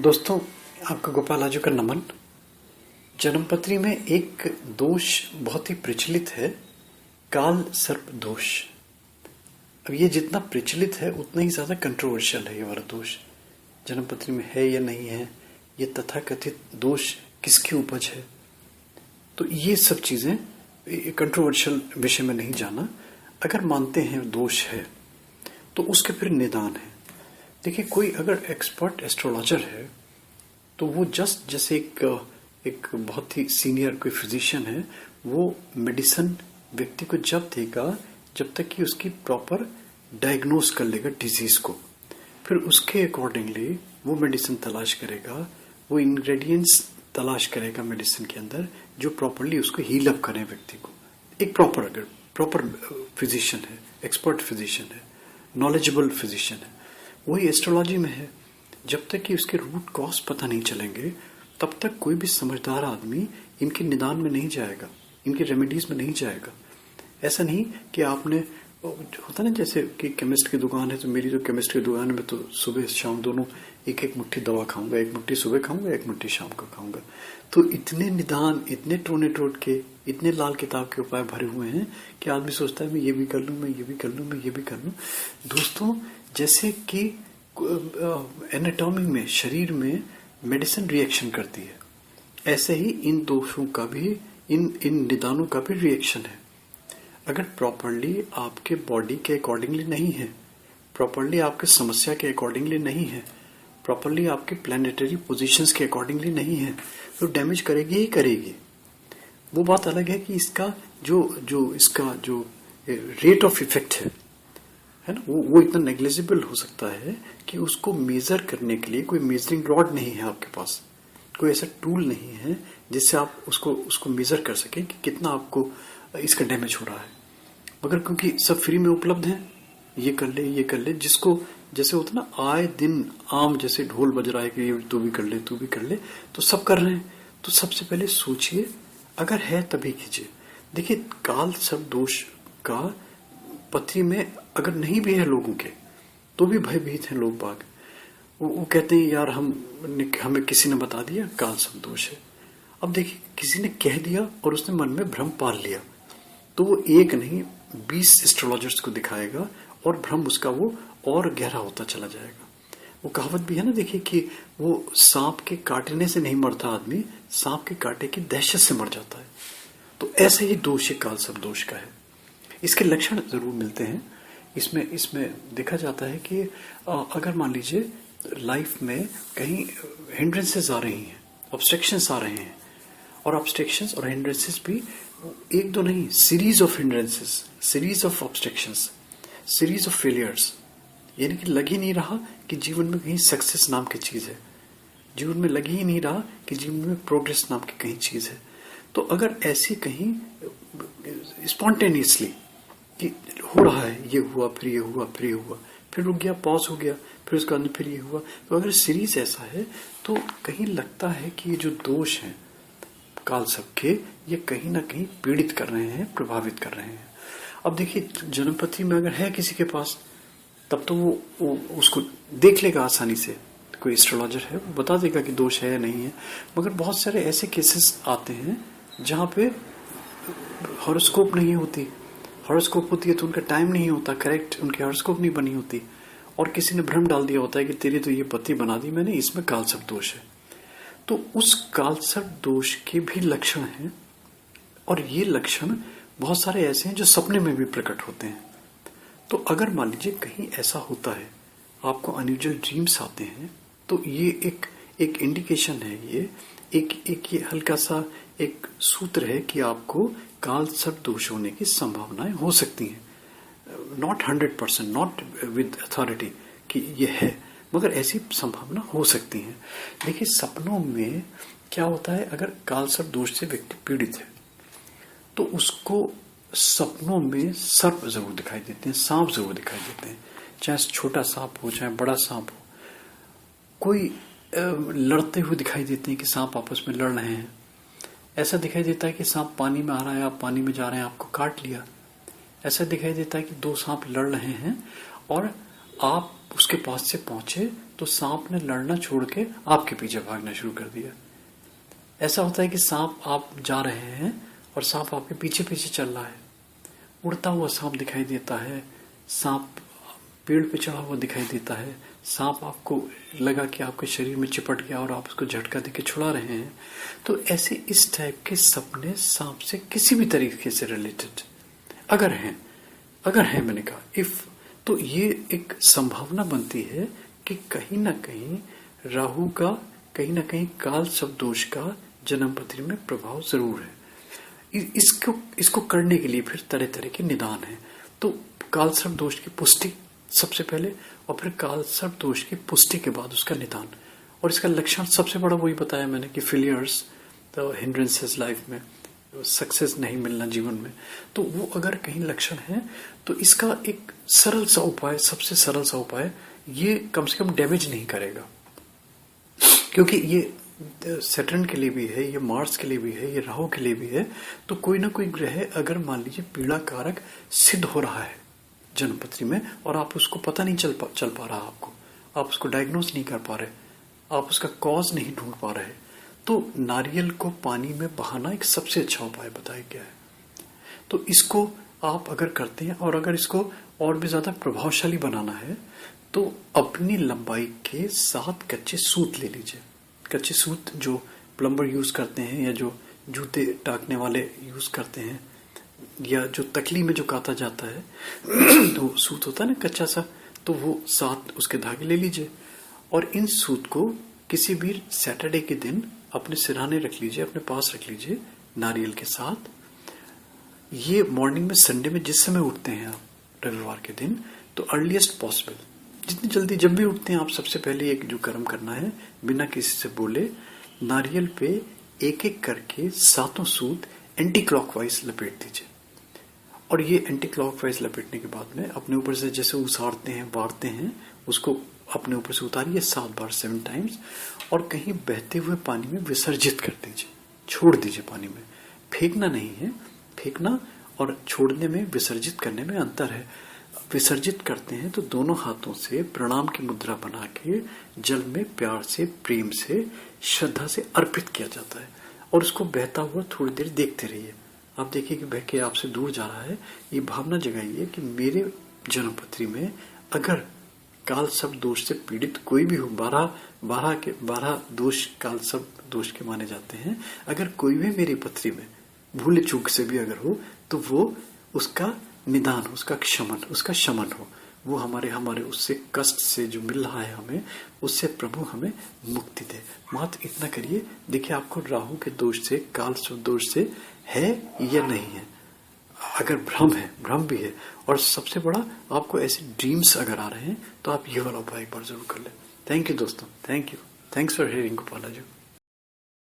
दोस्तों, आपको गोपाल आजू का नमन। जन्मपत्री में एक दोष बहुत ही प्रचलित है, काल सर्प दोष। अब ये जितना प्रचलित है उतना ही ज्यादा कंट्रोवर्शियल है। ये वाला दोष जन्मपत्री में है या नहीं है, ये तथाकथित दोष किसकी उपज है, तो ये सब चीजें कंट्रोवर्शियल विषय में नहीं जाना। अगर मानते हैं दोष है तो उसके फिर निदान है। देखिए, कोई अगर एक्सपर्ट एस्ट्रोलॉजर है तो वो जस्ट जैसे एक बहुत ही सीनियर कोई फिजिशियन है, वो मेडिसिन व्यक्ति को जब देगा जब तक कि उसकी प्रॉपर डायग्नोस कर लेगा डिजीज को, फिर उसके अकॉर्डिंगली वो मेडिसिन तलाश करेगा, वो इंग्रेडिएंट्स तलाश करेगा मेडिसिन के अंदर जो प्रॉपरली उसको हील अप करें व्यक्ति को। एक प्रॉपर फिजिशियन है, एक्सपर्ट फिजिशियन है, नॉलेजेबल फिजिशियन है। वही एस्ट्रोलॉजी में है। जब तक कि उसके रूट कॉज पता नहीं चलेंगे तब तक कोई भी समझदार आदमी इनके निदान में नहीं जाएगा, इनकी रेमेडीज में नहीं जाएगा। ऐसा नहीं कि आपने होता ना, जैसे कि केमिस्ट की दुकान है तो मेरी तो केमिस्ट की दुकान में तो सुबह शाम दोनों एक एक मुट्ठी दवा खाऊंगा, एक मुट्ठी सुबह खाऊंगा, एक मुट्ठी शाम को खाऊंगा। तो इतने निदान, इतने टोने टोट के, इतने लाल किताब के उपाय भरे हुए हैं कि आदमी सोचता है मैं ये भी कर लूं, मैं ये भी कर लूं, मैं ये भी कर लूं। दोस्तों, जैसे कि एनाटॉमी में, शरीर में मेडिसिन रिएक्शन करती है, ऐसे ही इन दोषों का भी, इन निदानों का भी रिएक्शन है। अगर प्रॉपरली आपके बॉडी के अकॉर्डिंगली नहीं है, प्रॉपरली आपके समस्या के अकॉर्डिंगली नहीं है, प्रॉपरली आपके प्लैनेटरी पोजीशंस के अकॉर्डिंगली नहीं है, तो डैमेज करेगी ही करेगी। वो बात अलग है कि इसका इसका जो रेट ऑफ इफेक्ट है ना, वो इतना नेग्लिजिबल हो सकता है कि उसको मेजर करने के लिए कोई मेजरिंग रॉड नहीं है आपके पास, कोई ऐसा टूल नहीं है जिससे आप उसको मेजर कर सकें कि कितना आपको इसका डैमेज हो रहा है। मगर क्योंकि सब फ्री में उपलब्ध है, ये कर ले, ये कर ले, जिसको जैसे होता ना, आए दिन आम जैसे ढोल बज रहा है कि ये तू भी कर ले, तू भी कर ले, तो सब कर रहे हैं। तो सबसे पहले सोचिए, अगर है तभी कीजिए। देखिए, काल सर्प दोष का पत्री में अगर नहीं भी है लोगों के तो भी भयभीत हैं लोग बाग। वो कहते हैं यार हमें किसी ने बता दिया काल सर्प दोष है। अब देखिए, किसी ने कह दिया और उसने मन में भ्रम पाल लिया तो वो एक नहीं 20 एस्ट्रोलॉजर्स को दिखाएगा और भ्रम उसका वो और गहरा होता चला जाएगा। वो कहावत भी है ना, देखिए कि वो सांप के काटने से नहीं मरता आदमी, सांप के काटे की दहशत से मर जाता है। तो ऐसे ही दोष काल सर्प दोष का है। इसके लक्षण जरूर मिलते हैं। इसमें देखा जाता है कि अगर मान लीजिए लाइफ में कहीं हिंड्रेंसेस आ रही हैं, ऑब्स्ट्रक्शंस आ रहे हैं, और ऑब्स्ट्रक्शंस और हिंड्रेंसेस भी एक दो नहीं, series of hindrances, series of obstructions, series of failures, यानी कि लग ही नहीं रहा कि जीवन में कहीं सक्सेस नाम की चीज है, जीवन में लग ही नहीं रहा कि जीवन में प्रोग्रेस नाम की कहीं चीज है। तो अगर ऐसी कहीं स्पॉन्टेनियसली कि हो रहा है, ये हुआ, फिर ये हुआ, फिर ये हुआ, फिर रुक गया, पॉज हो गया, फिर उसके बाद फिर ये हुआ, तो अगर सीरीज ऐसा है तो कहीं लगता है कि ये जो दोष हैं काल सर्प के, ये कहीं ना कहीं पीड़ित कर रहे हैं, प्रभावित कर रहे हैं। अब देखिए, जन्मपत्री में अगर है किसी के पास तब तो वो उसको देख लेगा आसानी से। कोई एस्ट्रोलॉजर है वो बता देगा कि दोष है या नहीं है। मगर बहुत सारे ऐसे केसेस आते हैं जहां पे हॉरोस्कोप नहीं होती, हॉरोस्कोप होती है तो उनका टाइम नहीं होता, करेक्ट उनकी हॉरोस्कोप नहीं बनी होती, और किसी ने भ्रम डाल दिया होता है कि तेरी तो ये पति बना दी मैंने, इसमें काल सर्प दोष है। तो उस काल सर्प दोष के भी लक्षण हैं, और ये लक्षण बहुत सारे ऐसे हैं जो सपने में भी प्रकट होते हैं। तो अगर मान लीजिए कहीं ऐसा होता है, आपको अनयूजुअल ड्रीम्स आते हैं, तो ये एक इंडिकेशन है, ये एक ये हल्का सा एक सूत्र है कि आपको काल सर्प दोष होने की संभावनाएं हो सकती हैं। नॉट 100%, नॉट विद अथॉरिटी कि ये है, मगर ऐसी संभावना हो सकती है। देखिए, सपनों में क्या होता है, अगर काल सर्प दोष से व्यक्ति पीड़ित है तो उसको सपनों में सर्प जरूर दिखाई देते हैं, सांप जरूर दिखाई देते हैं, चाहे छोटा सांप हो चाहे बड़ा सांप हो। कोई लड़ते हुए दिखाई देते हैं कि सांप आपस में लड़ रहे हैं। ऐसा दिखाई देता है कि सांप पानी में आ रहा है, आप पानी में जा रहे हैं, आपको काट लिया। ऐसा दिखाई देता है कि दो सांप लड़ रहे हैं और आप उसके पास से पहुंचे तो सांप ने लड़ना छोड़ के आपके पीछे भागना शुरू कर दिया। ऐसा होता है कि सांप, आप जा रहे हैं और सांप आपके पीछे पीछे चल रहा है, उड़ता हुआ सांप दिखाई देता है, सांप पेड़ पे चढ़ा हुआ दिखाई देता है, सांप आपको लगा कि आपके शरीर में चिपट गया और आप उसको झटका देके छुड़ा रहे हैं। तो ऐसे इस टाइप के सपने सांप से किसी भी तरीके से रिलेटेड अगर हैं मैंने कहा इफ, तो ये एक संभावना बनती है कि कहीं ना कहीं राहु का, कहीं ना कहीं काल शब्द दोष का जन्म पत्री में प्रभाव जरूर है। इसको करने के लिए फिर तरह तरह के निदान हैं। तो काल सर्प दोष की पुष्टि सबसे पहले, और फिर काल सर्प दोष की पुष्टि के बाद उसका निदान। और इसका लक्षण सबसे बड़ा वही बताया मैंने कि फेलियर्स, द हिंड्रेंसेस लाइफ में, सक्सेस नहीं मिलना जीवन में, तो वो अगर कहीं लक्षण है तो इसका एक सरल सा उपाय, सबसे सरल सा उपाय, ये कम से कम डैमेज नहीं करेगा, क्योंकि ये सैटर्न के लिए भी है, ये मार्स के लिए भी है, ये राहु के लिए भी है। तो कोई ना कोई ग्रह अगर मान लीजिए पीड़ा कारक सिद्ध हो रहा है जन्मपत्री में और आप उसको पता नहीं चल पा रहा, आपको, आप उसको डायग्नोस नहीं कर पा रहे, आप उसका कॉज नहीं ढूंढ पा रहे, तो नारियल को पानी में बहाना एक सबसे अच्छा उपाय बताया गया है। तो इसको आप अगर करते हैं और अगर इसको और भी ज्यादा प्रभावशाली बनाना है तो अपनी लंबाई के 7 कच्चे सूत ले लीजिए। कच्चे सूत जो प्लम्बर यूज करते हैं या जो जूते टाकने वाले यूज करते हैं या जो तकली में जो काता जाता है तो सूत होता है ना कच्चा सा, तो वो 7 उसके धागे ले लीजिए और इन सूत को किसी भी सैटरडे के दिन अपने सिरहाने रख लीजिए, अपने पास रख लीजिए नारियल के साथ। ये मॉर्निंग में, संडे में जिस समय उठते हैं आप रविवार के दिन, तो अर्लीस्ट पॉसिबल, जितनी जल्दी जब भी उठते हैं आप, सबसे पहले एक जो कर्म करना है, बिना किसी से बोले नारियल पे एक एक करके 7 सूत एंटी क्लॉकवाइज लपेट दीजिए। और ये एंटी क्लॉकवाइज लपेटने के बाद में अपने ऊपर से जैसे उसारते हैं, वारते हैं, उसको अपने ऊपर से उतारिए 7 बार 7 टाइम्स और कहीं बहते हुए पानी में विसर्जित कर दीजिए, छोड़ दीजिए पानी में। फेंकना नहीं है, फेंकना और छोड़ने में, विसर्जित करने में अंतर है। विसर्जित करते हैं तो दोनों हाथों से प्रणाम की मुद्रा बना के जल में प्यार से, प्रेम से, श्रद्धा से अर्पित किया जाता है और उसको बहता हुआ थोड़ी देर देखते रहिए। आप देखिए कि बह के आपसे दूर जा रहा है। ये भावना जगाइए कि मेरे जन्मपत्री में अगर काल शब्द दोष से पीड़ित कोई भी हो, 12 दोष काल शब्द दोष के माने जाते हैं, अगर कोई भी मेरी पत्री में भूले चूक से भी अगर हो तो वो उसका निदान, उसका शमन हो, वो हमारे उससे कष्ट से जो मिल रहा है हमें, उससे प्रभु हमें मुक्ति दे। मात्र इतना करिए, देखिए आपको राहु के दोष से, काल शब्द दोष से है या नहीं है। अगर भ्रम भी है और सबसे बड़ा आपको ऐसे ड्रीम्स अगर आ रहे हैं तो आप ये वाला उपाय एक बार जरूर कर लें। थैंक यू दोस्तों, thanks for hearing Gopala ji.